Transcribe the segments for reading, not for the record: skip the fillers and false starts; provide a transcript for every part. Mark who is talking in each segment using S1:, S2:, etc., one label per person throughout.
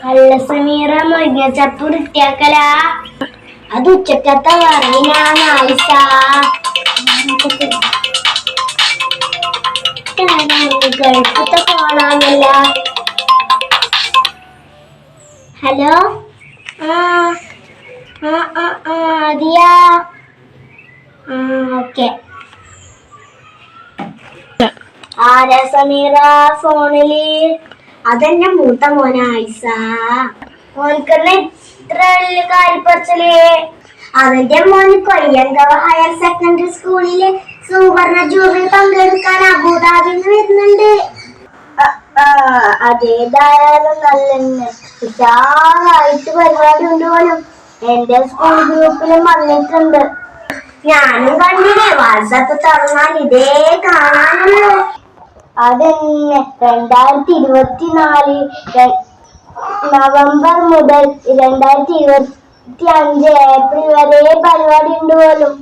S1: അല്ല സമീറ മുരിങ്ങച്ചപ്പ് വൃത്തിയാക്കല അത് ഉച്ചക്കത്തെ പറയുന്ന ആയിഷ. ഗൾഫത്തെ ഫോണാണല്ല. ഹലോ. അതെയാ. ഓക്കെ. ആരാ സമീറ ഫോണില്? അതെന്നെ മൂത്ത മോന ആയിഷ. മോൻക്കന്നെ ഇത്ര വലിയ കാര്യപ്പറച്ചല്? അവന്റെ മോന് കൊയ്യങ്കവ ഹയർ സെക്കൻഡറി സ്കൂളില് സുവർണ ജൂബിലി പങ്കെടുക്കാൻ അബുദാബിന്ന് വരുന്നുണ്ട്. അതേതായാലും നല്ലെന്നെ. ഉഷാറായിട്ട് പരിപാടി ഉണ്ട് പോലും. എന്റെ സ്കൂൾ ഗ്രൂപ്പിലും വന്നിട്ടുണ്ട്. ഞാനും കണ്ടില്ലേ, വാട്സാപ്പ് തുറന്നാൽ ഇതേ കാണാനുള്ളൂ. അതെന്നെ 2024 നവംബർ മുതൽ 2025 ഏപ്രിൽ വരെ പരിപാടി ഉണ്ട് പോലും.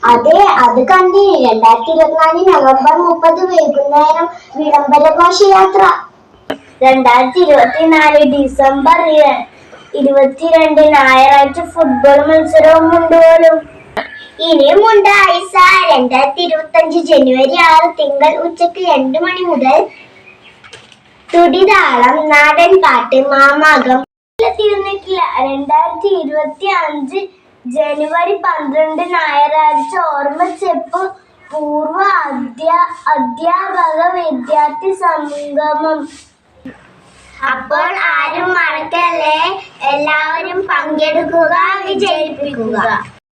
S1: അതെ, അത് കണ്ടി. 2024 നവംബർ 30 വൈകുന്നേരം വിളംബര ഘോഷയാത്ര. 2024 ഡിസംബർ 22 ഞായറാഴ്ച ഫുട്ബോൾ മത്സരവും ഉണ്ട് പോലും. ഇനിയും ഉണ്ട് ആയിഷ. 2025 ജനുവരി 6 തിങ്കൾ ഉച്ചക്ക് 2 മണി മുതൽ തുടിതാളം, നാടൻ പാട്ട്, മാമാകം തീർന്നിട്ടില്ല. 2025 ജനുവരി 12 ഞായറാഴ്ച ഓർമ്മച്ചെപ്പ് പൂർവ അധ്യാപക വിദ്യാർത്ഥി സംഗമം. അപ്പോൾ ആരും മറക്കല്ലേ, എല്ലാവരും പങ്കെടുക്കുക, വിജയിപ്പിക്കുക.